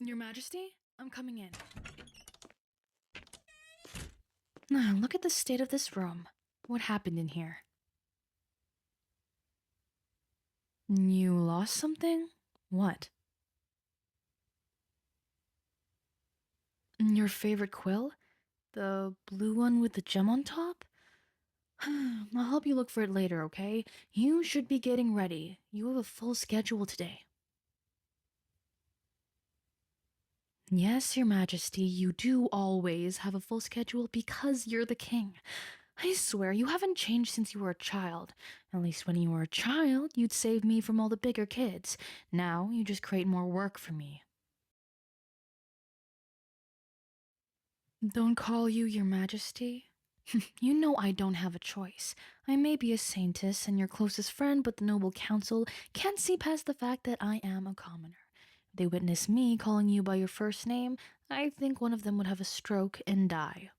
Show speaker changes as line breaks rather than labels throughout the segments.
Your Majesty, I'm coming in. Now, look at the state of this room. What happened in here? You lost something? What? Your favorite quill? The blue one with the gem on top? I'll help you look for it later, okay? You should be getting ready. You have a full schedule today. Yes, Your Majesty, you do always have a full schedule because you're the king. I swear, you haven't changed since you were a child. At least when you were a child, you'd save me from all the bigger kids. Now, you just create more work for me. Don't call you Your Majesty? You know I don't have a choice. I may be a saintess and your closest friend, but the noble council can't see past the fact that I am a commoner. If they witness me calling you by your first name, I think one of them would have a stroke and die.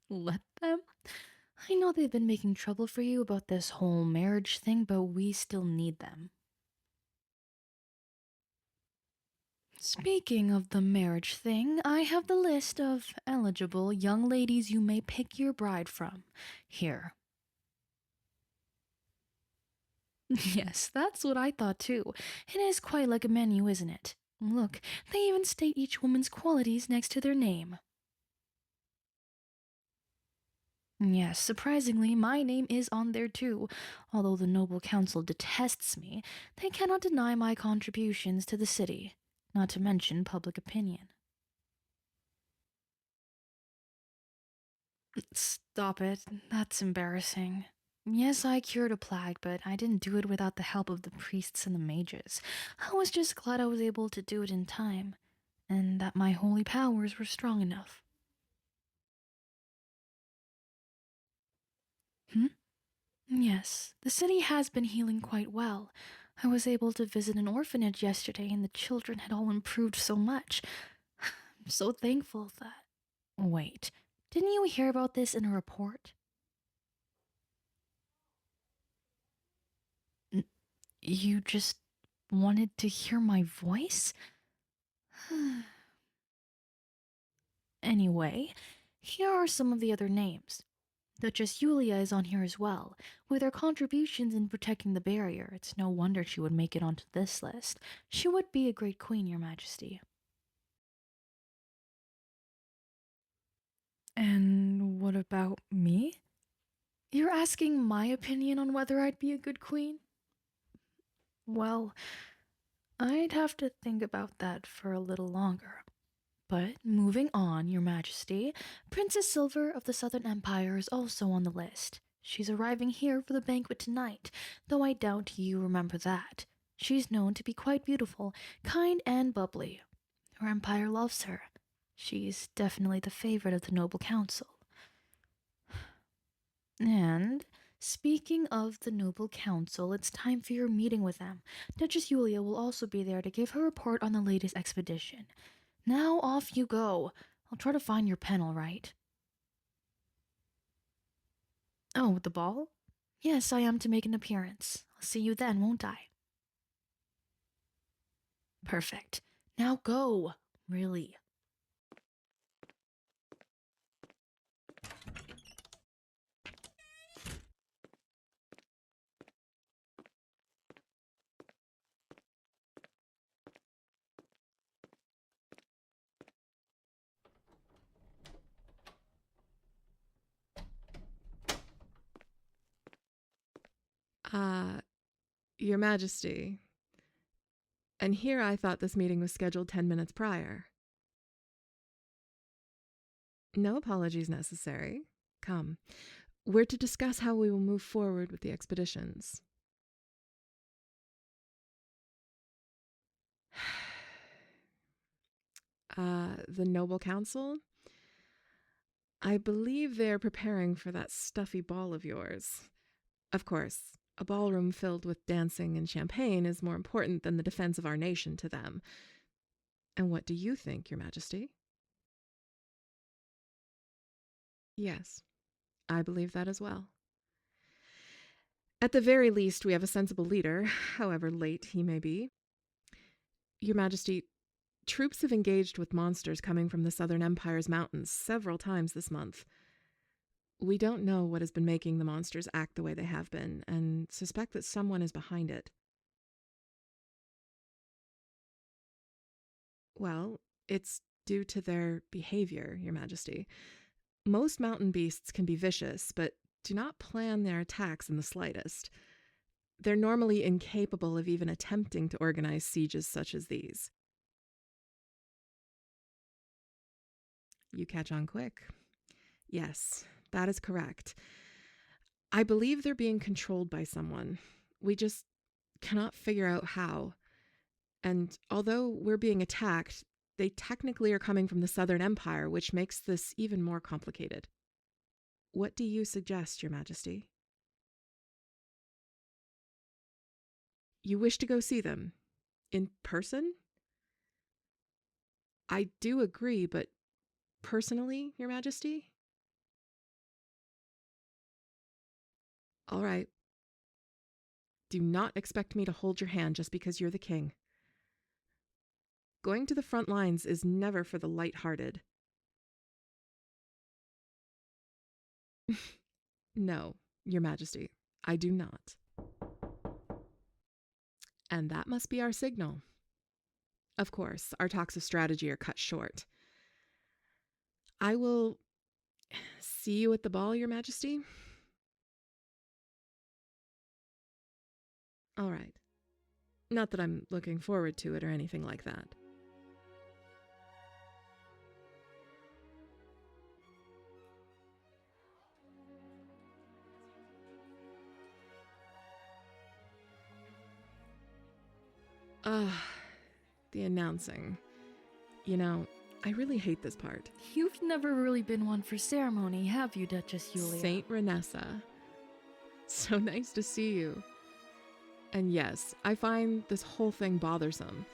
Let them? I know they've been making trouble for you about this whole marriage thing, but we still need them. Speaking of the marriage thing, I have the list of eligible young ladies you may pick your bride from. Here. Yes, that's what I thought too. It is quite like a menu, isn't it? Look, they even state each woman's qualities next to their name. Yes, surprisingly, my name is on there too. Although the noble council detests me, they cannot deny my contributions to the city, not to mention public opinion. Stop it, that's embarrassing. Yes, I cured a plague, but I didn't do it without the help of the priests and the mages. I was just glad I was able to do it in time, and that my holy powers were strong enough. Hmm? Yes, the city has been healing quite well. I was able to visit an orphanage yesterday and the children had all improved so much. I'm so thankful that... Wait, didn't you hear about this in a report? You just wanted to hear my voice? Anyway, here are some of the other names. Duchess Yulia is on here as well. With her contributions in protecting the barrier, it's no wonder she would make it onto this list. She would be a great queen, Your Majesty. And what about me? You're asking my opinion on whether I'd be a good queen? Well, I'd have to think about that for a little longer. But moving on, Your Majesty, Princess Silver of the Southern Empire is also on the list. She's arriving here for the banquet tonight, though I doubt you remember that. She's known to be quite beautiful, kind, and bubbly. Her empire loves her. She's definitely the favorite of the noble council. And speaking of the noble council, it's time for your meeting with them. Duchess Yulia will also be there to give her report on the latest expedition. Now off you go. I'll try to find your pen, all right? Oh, the ball? Yes, I am to make an appearance. I'll see you then, won't I? Perfect. Now go. Really.
Your Majesty. And here I thought this meeting was scheduled 10 minutes prior. No apologies necessary. Come. We're to discuss how we will move forward with the expeditions. The Noble Council? I believe they're preparing for that stuffy ball of yours. Of course, a ballroom filled with dancing and champagne is more important than the defense of our nation to them. And what do you think, Your Majesty? Yes, I believe that as well. At the very least, we have a sensible leader, however late he may be. Your Majesty, troops have engaged with monsters coming from the Southern Empire's mountains several times this month. We don't know what has been making the monsters act the way they have been, and suspect that someone is behind it. Well, it's due to their behavior, Your Majesty. Most mountain beasts can be vicious, but do not plan their attacks in the slightest. They're normally incapable of even attempting to organize sieges such as these. You catch on quick. Yes, that is correct. I believe they're being controlled by someone. We just cannot figure out how. And although we're being attacked, they technically are coming from the Southern Empire, which makes this even more complicated. What do you suggest, Your Majesty? You wish to go see them? In person? I do agree, but personally, Your Majesty? All right. Do not expect me to hold your hand just because you're the king. Going to the front lines is never for the light-hearted. No, Your Majesty, I do not. And that must be our signal. Of course, our talks of strategy are cut short. I will see you at the ball, Your Majesty. All right. Not that I'm looking forward to it or anything like that. The announcing. You know, I really hate this part.
You've never really been one for ceremony, have you, Duchess Yulia?
Saint Renessa. So nice to see you. And yes, I find this whole thing bothersome.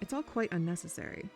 It's all quite unnecessary.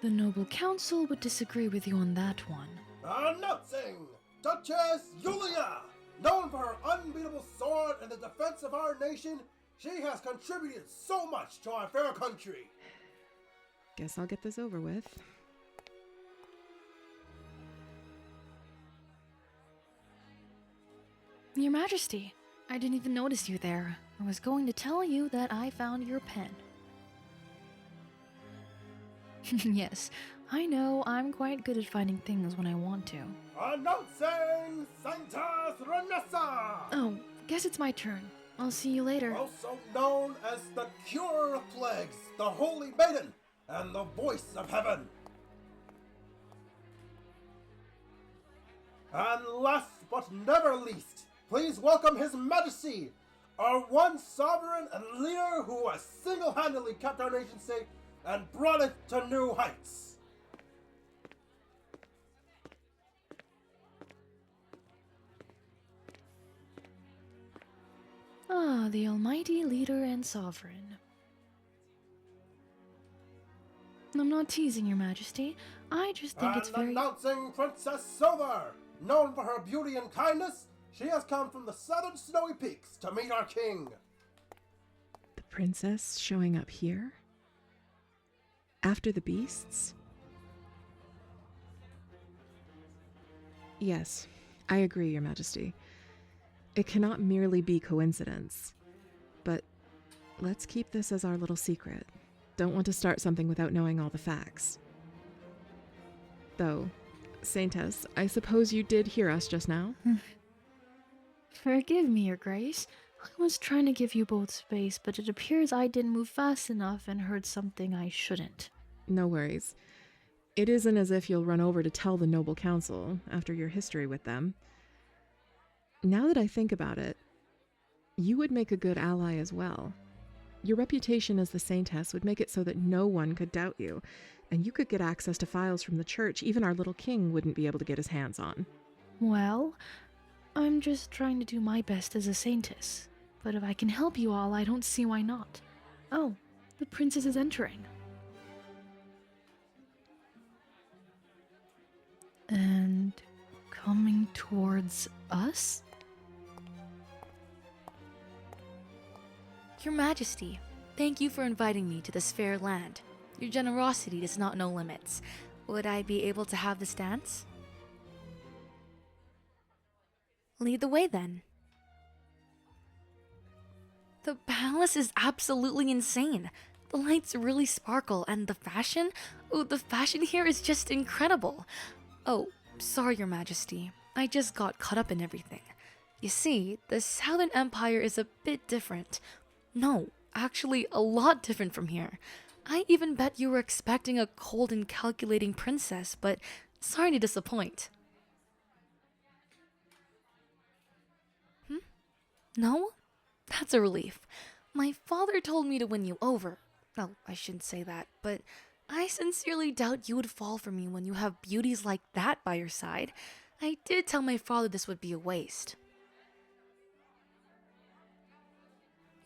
The Noble Council would disagree with you on that one.
Announcing Duchess Yulia! Known for her unbeatable sword in the defense of our nation, she has contributed so much to our fair country.
Guess I'll get this over with.
Your Majesty, I didn't even notice you there. I was going to tell you that I found your pen. Yes, I know I'm quite good at finding things when I want to.
Announcing Saintess Renessa!
Oh, guess it's my turn. I'll see you later.
Also known as the Curer of Plagues, the Holy Maiden, and the Voice of Heaven. And last but never least, please welcome His Majesty, our one sovereign and leader who has single-handedly kept our nation safe and brought it to new heights.
Ah, the almighty leader and sovereign. I'm not teasing, Your Majesty. I just think it's very...
announcing Princess Silver! Known for her beauty and kindness, she has come from the southern snowy peaks to meet our king.
The princess showing up here? After the beasts? Yes, I agree, Your Majesty. It cannot merely be coincidence. But let's keep this as our little secret. Don't want to start something without knowing all the facts. Though, Saintess, I suppose you did hear us just now?
Forgive me, Your Grace. I was trying to give you both space, but it appears I didn't move fast enough and heard something I shouldn't.
No worries. It isn't as if you'll run over to tell the Noble Council after your history with them. Now that I think about it, you would make a good ally as well. Your reputation as the Saintess would make it so that no one could doubt you, and you could get access to files from the church even our little king wouldn't be able to get his hands on.
Well, I'm just trying to do my best as a Saintess. But if I can help you all, I don't see why not. Oh, the princess is entering. And coming towards us?
Your Majesty, thank you for inviting me to this fair land.
Your generosity does not know limits. Would I be able to have this dance? Lead the way then. The palace is absolutely insane. The lights really sparkle, and the fashion? Oh, the fashion here is just incredible. Oh, sorry, Your Majesty. I just got caught up in everything. You see, the Southern Empire is a bit different. No, actually a lot different from here. I even bet you were expecting a cold and calculating princess, but sorry to disappoint. No? That's a relief. My father told me to win you over. No, I shouldn't say that, but I sincerely doubt you would fall for me when you have beauties like that by your side. I did tell my father this would be a waste.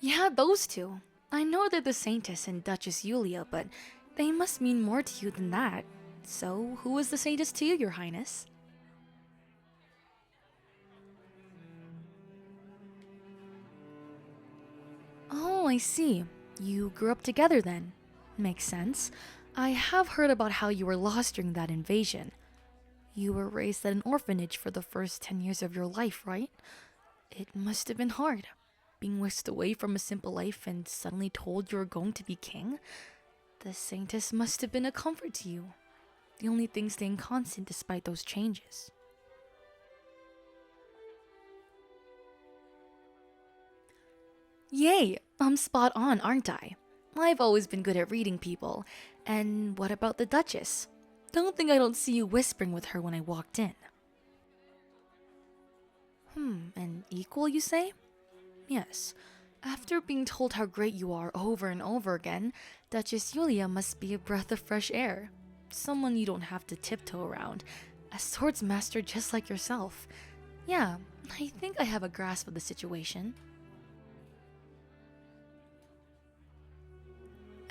Yeah, those two. I know they're the Saintess and Duchess Yulia, but they must mean more to you than that. So, who is the Saintess to you, Your Highness? Oh, I see. You grew up together then. Makes sense. I have heard about how you were lost during that invasion. You were raised at an orphanage for the first 10 years of your life, right? It must have been hard, being whisked away from a simple life and suddenly told you were going to be king. The Saintess must have been a comfort to you, the only thing staying constant despite those changes. Yay! I'm spot on, aren't I? I've always been good at reading people. And what about the Duchess? Don't think I don't see you whispering with her when I walked in. An equal, you say? Yes. After being told how great you are over and over again, Duchess Yulia must be a breath of fresh air. Someone you don't have to tiptoe around. A swords master just like yourself. Yeah, I think I have a grasp of the situation.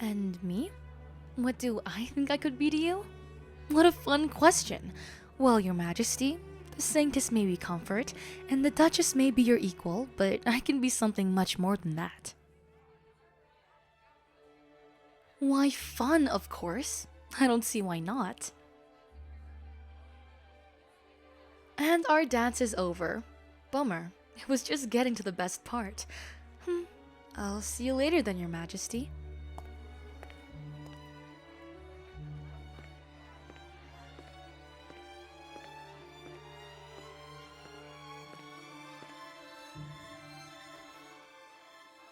And me? What do I think I could be to you? What a fun question. Well, Your Majesty, the Saintess may be comfort, and the Duchess may be your equal, but I can be something much more than that. Why, fun, of course. I don't see why not. And our dance is over. Bummer. It was just getting to the best part. I'll see you later then, Your Majesty.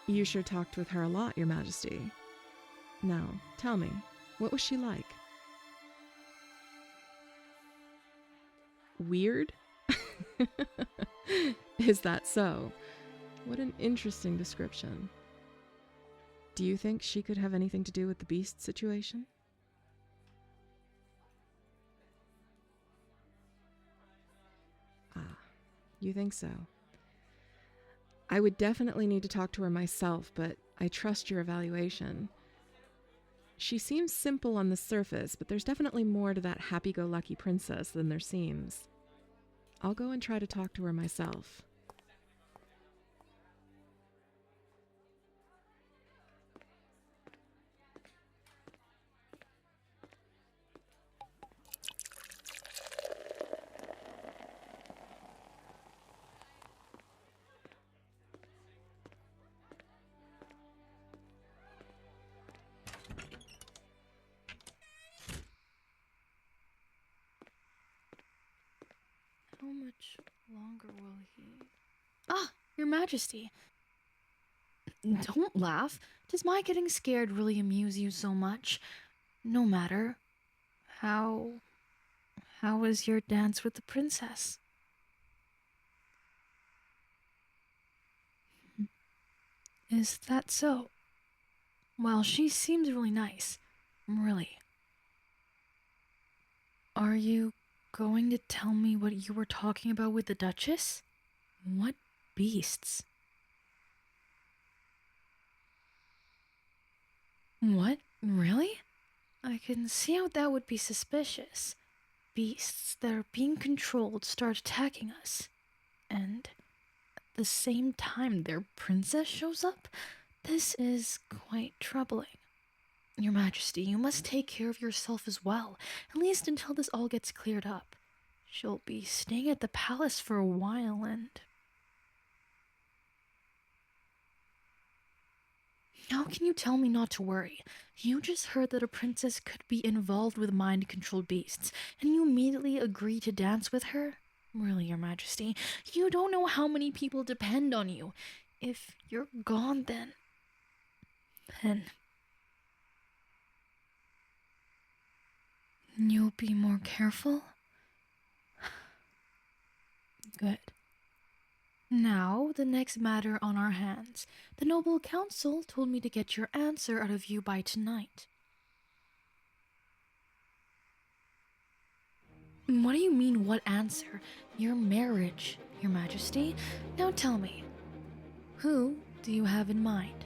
You sure talked with her a lot, Your Majesty. Now, tell me, what was she like? Weird? Is that so? What an interesting description. Do you think she could have anything to do with the beast situation? Ah, you think so. I would definitely need to talk to her myself, but I trust your evaluation. She seems simple on the surface, but there's definitely more to that happy-go-lucky princess than there seems. I'll go and try to talk to her myself.
How much longer will he... Ah, Your Majesty. Don't laugh. Does my getting scared really amuse you so much? No matter. How was your dance with the princess? Is that so? Well, she seems really nice. Really. Are you going to tell me what you were talking about with the Duchess? What beasts? What? Really? I can see how that would be suspicious. Beasts that are being controlled start attacking us. And at the same time their princess shows up? This is quite troubling. Your Majesty, you must take care of yourself as well, at least until this all gets cleared up. She'll be staying at the palace for a while, and... How can you tell me not to worry? You just heard that a princess could be involved with mind-controlled beasts, and you immediately agree to dance with her? Really, Your Majesty, you don't know how many people depend on you. If you're gone, then... You'll be more careful? Good. Now, the next matter on our hands. The Noble Council told me to get your answer out of you by tonight. What do you mean, what answer? Your marriage, Your Majesty. Now tell me, who do you have in mind?